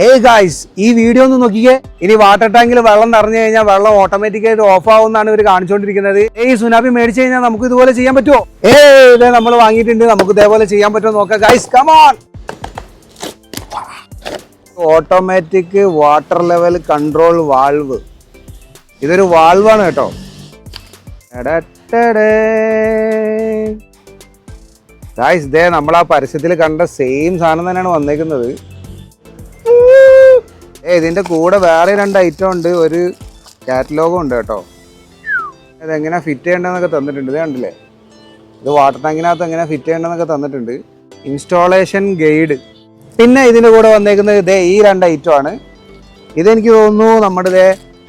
ഏയ് ഗായ്സ്, ഈ വീഡിയോ ഒന്ന് നോക്കിക്കേ. ഇനി വാട്ടർ ടാങ്കിൽ വെള്ളം നിറഞ്ഞു കഴിഞ്ഞാൽ വെള്ളം ഓട്ടോമാറ്റിക്കായിട്ട് ഓഫ് ആവുമെന്നാണ് ഇവർ കാണിച്ചുകൊണ്ടിരിക്കുന്നത്. സുനാമി മേടിച്ചു കഴിഞ്ഞാൽ നമുക്ക് ഇതുപോലെ ചെയ്യാൻ പറ്റുമോ? ഇതേ നമ്മൾ വാങ്ങിയിട്ടുണ്ട്, നമുക്ക് ഇതേപോലെ ചെയ്യാൻ പറ്റുമോ നോക്കാം guys. Come on. Automatic water level control valve. ഇതൊരു വാൾവാണ് കേട്ടോ. ഗായ്സ്, ഇതേ നമ്മൾ ആ പരസ്യത്തിൽ കണ്ട സെയിം സാധനം തന്നെയാണ് വന്നേക്കുന്നത്. ഇതിന്റെ കൂടെ വേറെ 2 ഐറ്റം ഉണ്ട്, ഒരു കാറ്റലോഗും ഉണ്ട് കേട്ടോ. ഇതെങ്ങനെ ഫിറ്റ് ചെയ്യേണ്ടതെന്നൊക്കെ തന്നിട്ടുണ്ട്. ഇത് കണ്ടില്ലേ, ഇത് വാട്ടർ ടാങ്കിനകത്ത് എങ്ങനെ ഫിറ്റ് ചെയ്യേണ്ടതെന്നൊക്കെ തന്നിട്ടുണ്ട്. Installation guide. പിന്നെ ഇതിന്റെ കൂടെ വന്നേക്കുന്നത് ഇതേ ഈ 2 ഐറ്റം ആണ്. ഇതെനിക്ക് തോന്നുന്നു നമ്മുടെ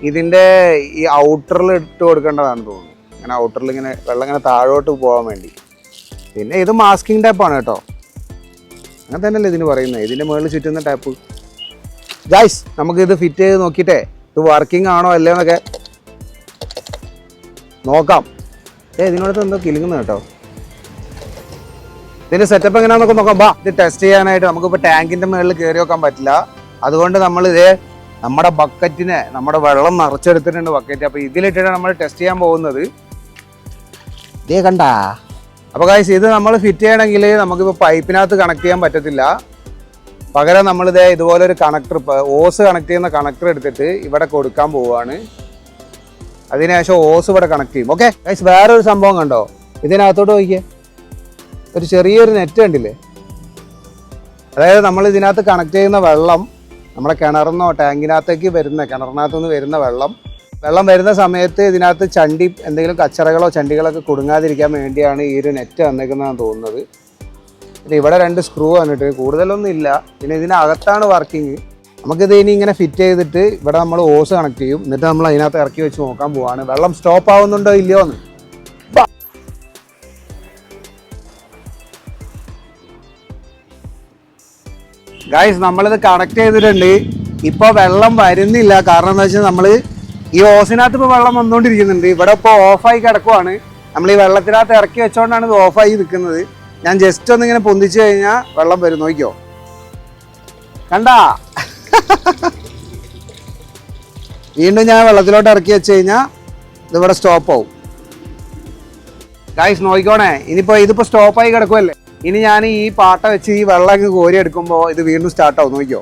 ഇതിന്റെ ഈ ഔട്ടറിൽ ഇട്ട് കൊടുക്കേണ്ടതാണ് തോന്നുന്നു. അങ്ങനെ ഔട്ടറിൽ ഇങ്ങനെ വെള്ളം ഇങ്ങനെ താഴോട്ട് പോകാൻ വേണ്ടി. പിന്നെ ഇത് മാസ്കിംഗ് ടാപ്പാണ് കേട്ടോ. അങ്ങനെ തന്നെയല്ലേ ഇതിന് പറയുന്നത്, ഇതിന്റെ മുകളിൽ ചുറ്റുന്ന ടാപ്പ്. ഗൈസ്, നമുക്ക് ഇത് ഫിറ്റ് ചെയ്ത് നോക്കിയിട്ടേ ഇത് വർക്കിംഗ് ആണോ അല്ലേ എന്നൊക്കെ നോക്കാം. ഇതിനോടത്ത് എന്തോ കിലുങ്ങുന്നത് കേട്ടോ. ഇതിന്റെ സെറ്റപ്പ് എങ്ങനെയാണെന്നൊക്കെ നോക്കാം. ഇത് ടെസ്റ്റ് ചെയ്യാനായിട്ട് നമുക്കിപ്പോൾ ടാങ്കിന്റെ മുകളിൽ കയറി വെക്കാൻ പറ്റില്ല. അതുകൊണ്ട് നമ്മൾ നമ്മുടെ ബക്കറ്റിനെ, നമ്മുടെ വെള്ളം നിറച്ചെടുത്തിട്ടുണ്ട് ബക്കറ്റ്. അപ്പോൾ ഇതിലിട്ടിട്ടാണ് നമ്മൾ ടെസ്റ്റ് ചെയ്യാൻ പോകുന്നത്. ഇതേ കണ്ടാ. അപ്പോൾ ഗൈസ്, ഇത് നമ്മൾ ഫിറ്റ് ചെയ്യണമെങ്കിൽ നമുക്കിപ്പോൾ പൈപ്പിനകത്ത് കണക്ട് ചെയ്യാൻ പറ്റത്തില്ല. പകരം നമ്മളിതേ ഇതുപോലൊരു കണക്ടർ, ഓസ് കണക്ട് ചെയ്യുന്ന കണക്ടർ എടുത്തിട്ട് ഇവിടെ കൊടുക്കാൻ പോവുകയാണ്. അതിനുശേഷം ഓസ് ഇവിടെ കണക്ട് ചെയ്യും. ഓക്കെ ഗൈസ്, വേറൊരു സംഭവം കണ്ടോ? ഇതിനകത്തോട്ട് നോക്കിയേ, ഒരു ചെറിയൊരു നെറ്റ് കണ്ടില്ലേ? അതായത് നമ്മൾ ഇതിനകത്ത് കണക്ട് ചെയ്യുന്ന വെള്ളം നമ്മുടെ കിണറിന്നോ ടാങ്കിനകത്തേക്ക് വരുന്ന, കിണറിനകത്തുനിന്ന് വരുന്ന വെള്ളം വരുന്ന സമയത്ത് ഇതിനകത്ത് ചണ്ടി, എന്തെങ്കിലും കച്ചറകളോ ചണ്ടികളൊക്കെ കുടുങ്ങാതിരിക്കാൻ വേണ്ടിയാണ് ഈ ഒരു നെറ്റ് വന്നേക്കുന്നതെന്ന് തോന്നുന്നത്. പിന്നെ ഇവിടെ 2 സ്ക്രൂ വന്നിട്ട് കൂടുതലൊന്നും ഇല്ല. പിന്നെ ഇതിനകത്താണ് വർക്കിംഗ്. നമുക്കിത് ഇനി ഇങ്ങനെ ഫിറ്റ് ചെയ്തിട്ട് ഇവിടെ നമ്മൾ ഓസ് കണക്ട് ചെയ്യും. എന്നിട്ട് നമ്മൾ അതിനകത്ത് ഇറക്കി വെച്ച് നോക്കാൻ പോവാണ് വെള്ളം സ്റ്റോപ്പ് ആവുന്നുണ്ടോ ഇല്ലയോ എന്ന്. ഗൈസ്, നമ്മളിത് കണക്ട് ചെയ്തിട്ടുണ്ട്. ഇപ്പോൾ വെള്ളം വരുന്നില്ല. കാരണം എന്താ വെച്ചാൽ നമ്മൾ ഈ ഓസിനകത്ത് ഇപ്പോൾ വെള്ളം വന്നുകൊണ്ടിരിക്കുന്നുണ്ട്. ഇവിടെ ഇപ്പോൾ ഓഫായി കിടക്കുവാണ്. നമ്മൾ ഈ വെള്ളത്തിനകത്ത് ഇറക്കി വെച്ചോണ്ടാണ് ഇത് ഓഫായി നിൽക്കുന്നത്. ഞാൻ ജസ്റ്റ് ഒന്നിങ്ങനെ പൊന്തിച്ചു കഴിഞ്ഞാൽ വെള്ളം വരും. നോക്കിയോ, കണ്ടാ? വീണ്ടും ഞാൻ വെള്ളത്തിലോട്ട് ഇറക്കി വെച്ച് കഴിഞ്ഞാൽ ഇതിവിടെ സ്റ്റോപ്പ് ആവും. ഗൈസ് നോക്കിക്കോണേ, ഇതിപ്പോൾ സ്റ്റോപ്പായി കിടക്കുമല്ലേ. ഇനി ഞാൻ ഈ പാട്ട വെച്ച് ഈ വെള്ളം അങ്ങ് കോരി എടുക്കുമ്പോൾ ഇത് വീണ്ടും സ്റ്റാർട്ടാവും. നോക്കിയോ,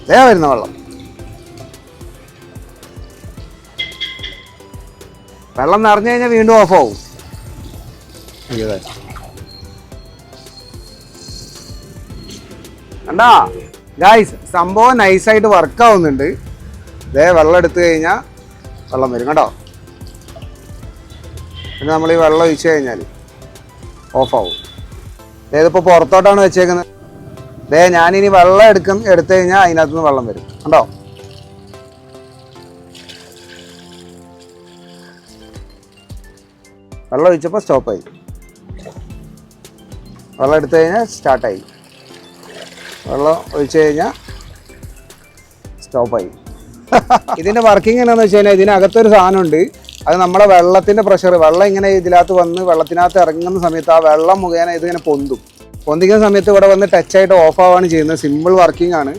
വരുന്ന വെള്ളം നിറഞ്ഞു കഴിഞ്ഞാൽ വീണ്ടും ഓഫ് ആവും. കണ്ടാ ഗൈസ്, സംഭവം നൈസായിട്ട് വർക്ക് ആവുന്നുണ്ട്. വെള്ളം എടുത്തു കഴിഞ്ഞാൽ വെള്ളം വരും കേട്ടോ. പിന്നെ നമ്മൾ ഈ വെള്ളം ഒഴിച്ചു കഴിഞ്ഞാൽ ഓഫ് ആവും. ഇതിപ്പോൾ പുറത്തോട്ടാണ് വെച്ചേക്കുന്നത്. ഞാനിനി വെള്ളം എടുത്തു കഴിഞ്ഞാൽ അതിനകത്തുനിന്ന് വെള്ളം വരും. കണ്ടോ? വെള്ളം ഒഴിച്ചപ്പോൾ സ്റ്റോപ്പായി. വെള്ളം എടുത്തു കഴിഞ്ഞാൽ സ്റ്റാർട്ടായി. വെള്ളം ഒഴിച്ചു കഴിഞ്ഞാൽ സ്റ്റോപ്പായി. ഇതിൻ്റെ വർക്കിംഗ് എന്താണെന്ന് വെച്ച് കഴിഞ്ഞാൽ ഇതിനകത്തൊരു സാധനമുണ്ട്. അത് നമ്മുടെ വെള്ളത്തിൻ്റെ പ്രഷർ, വെള്ളം ഇങ്ങനെ ഇതിനകത്ത് വന്ന് വെള്ളത്തിനകത്ത് ഇറങ്ങുന്ന സമയത്ത് ആ വെള്ളം മുഖേന ഇതിങ്ങനെ പൊന്തിക്കുന്ന സമയത്ത് ഇവിടെ വന്ന് ടച്ചായിട്ട് ഓഫ് ആവുകയാണ് ചെയ്യുന്നത്. സിമ്പിൾ വർക്കിംഗ് ആണ്.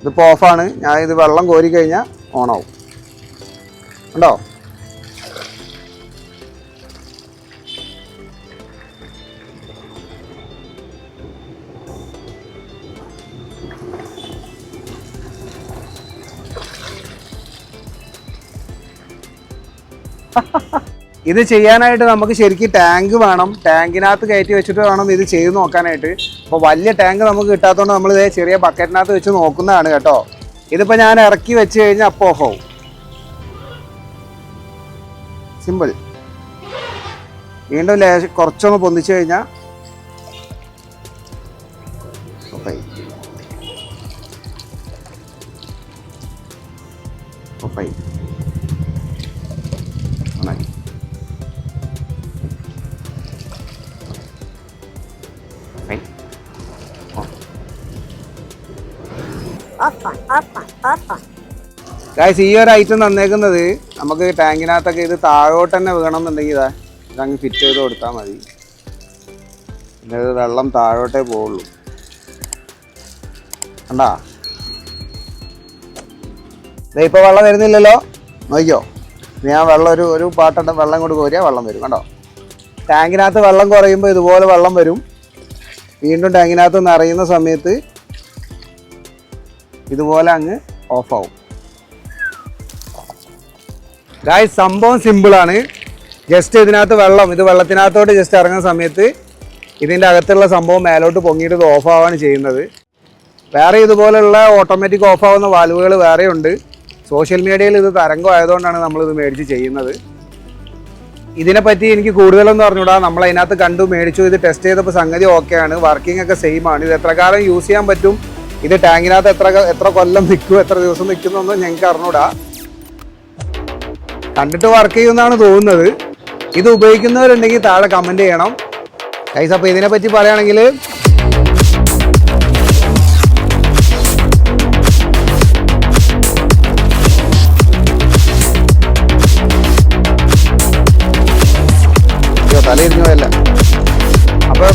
ഇതിപ്പോൾ ഓഫാണ്. ഞാൻ ഇത് വെള്ളം കോരി കഴിഞ്ഞാൽ ഓണാവും. ഉണ്ടോ? ഇത് ചെയ്യാനായിട്ട് നമുക്ക് ശരിക്കും ടാങ്ക് വേണം. ടാങ്കിനകത്ത് കയറ്റി വെച്ചിട്ട് വേണം ഇത് ചെയ്ത് നോക്കാനായിട്ട്. അപ്പോൾ വലിയ ടാങ്ക് നമുക്ക് കിട്ടാത്തതുകൊണ്ട് നമ്മൾ ചെറിയ ബക്കറ്റിനകത്ത് വെച്ച് നോക്കുന്നതാണ് കേട്ടോ. ഇതിപ്പോൾ ഞാൻ ഇറക്കി വെച്ച് കഴിഞ്ഞാൽ അപ്പോൾ ഓഫ് ആവും. സിമ്പിൾ. വീണ്ടും കുറച്ചൊന്ന് പൊന്തിച്ചു കഴിഞ്ഞാൽ ഓഫായി. ഓഫായി. ഗൈസ്, ഈ ഒരു ഐറ്റം തന്നേക്കുന്നത് നമുക്ക് ടാങ്കിനകത്തൊക്കെ ഇത് താഴോട്ട് തന്നെ വീണമെന്നുണ്ടെങ്കിൽ ഇതങ്ങ് ഫിറ്റ് ചെയ്ത് കൊടുത്താൽ മതി. പിന്നെ ഇത് വെള്ളം താഴോട്ടേ പോവുള്ളൂ. കണ്ടാ ഇപ്പോൾ വെള്ളം വരുന്നില്ലല്ലോ, നോക്കിയോ. ഞാൻ വെള്ളം ഒരു പാട്ട വെള്ളം കൊണ്ട് കോരിയാൽ വെള്ളം വരും. കണ്ടോ, ടാങ്കിനകത്ത് വെള്ളം കുറയുമ്പോൾ ഇതുപോലെ വെള്ളം വരും. വീണ്ടും ടാങ്കിനകത്ത് നിറയുന്ന സമയത്ത് ഇതുപോലെ അങ്ങ് ഓഫാവും. ഗായ്സ്, സംഭവം സിമ്പിളാണ്. ജസ്റ്റ് ഇതിനകത്ത് ഇത് വെള്ളത്തിനകത്തോട്ട് ജസ്റ്റ് ഇറങ്ങുന്ന സമയത്ത് ഇതിൻ്റെ അകത്തുള്ള സംഭവം മേലോട്ട് പൊങ്ങിയിട്ട് ഇത് ഓഫാവാണ് ചെയ്യുന്നത്. വേറെ ഇതുപോലുള്ള ഓട്ടോമാറ്റിക് ഓഫാവുന്ന വാൽവുകൾ വേറെയുണ്ട്. സോഷ്യൽ മീഡിയയിൽ ഇത് തരംഗം ആയതുകൊണ്ടാണ് നമ്മളിത് മേടിച്ച് ചെയ്യുന്നത്. ഇതിനെപ്പറ്റി എനിക്ക് കൂടുതലൊന്നും അറിഞ്ഞൂടാ. നമ്മൾ അതിനകത്ത് കണ്ടു മേടിച്ചു, ഇത് ടെസ്റ്റ് ചെയ്തപ്പോൾ സംഗതി ഓക്കെയാണ്, വർക്കിംഗ് ഒക്കെ സെയിം ആണ്. ഇത് എത്ര കാലം യൂസ് ചെയ്യാൻ പറ്റും, ഇത് ടാങ്കിനകത്ത് എത്ര കൊല്ലം നിൽക്കും, എത്ര ദിവസം നിൽക്കുന്നൊന്നും ഞങ്ങൾക്ക് അറിഞ്ഞൂടാ. കണ്ടിട്ട് വർക്ക് ചെയ്യുമെന്നാണ് തോന്നുന്നത്. ഇത് ഉപയോഗിക്കുന്നവരുണ്ടെങ്കിൽ താഴെ കമൻറ്റ് ചെയ്യണം ഗൈസ്. അപ്പോൾ ഇതിനെപ്പറ്റി പറയുകയാണെങ്കിൽ തലയിരിഞ്ഞതല്ല. അപ്പോൾ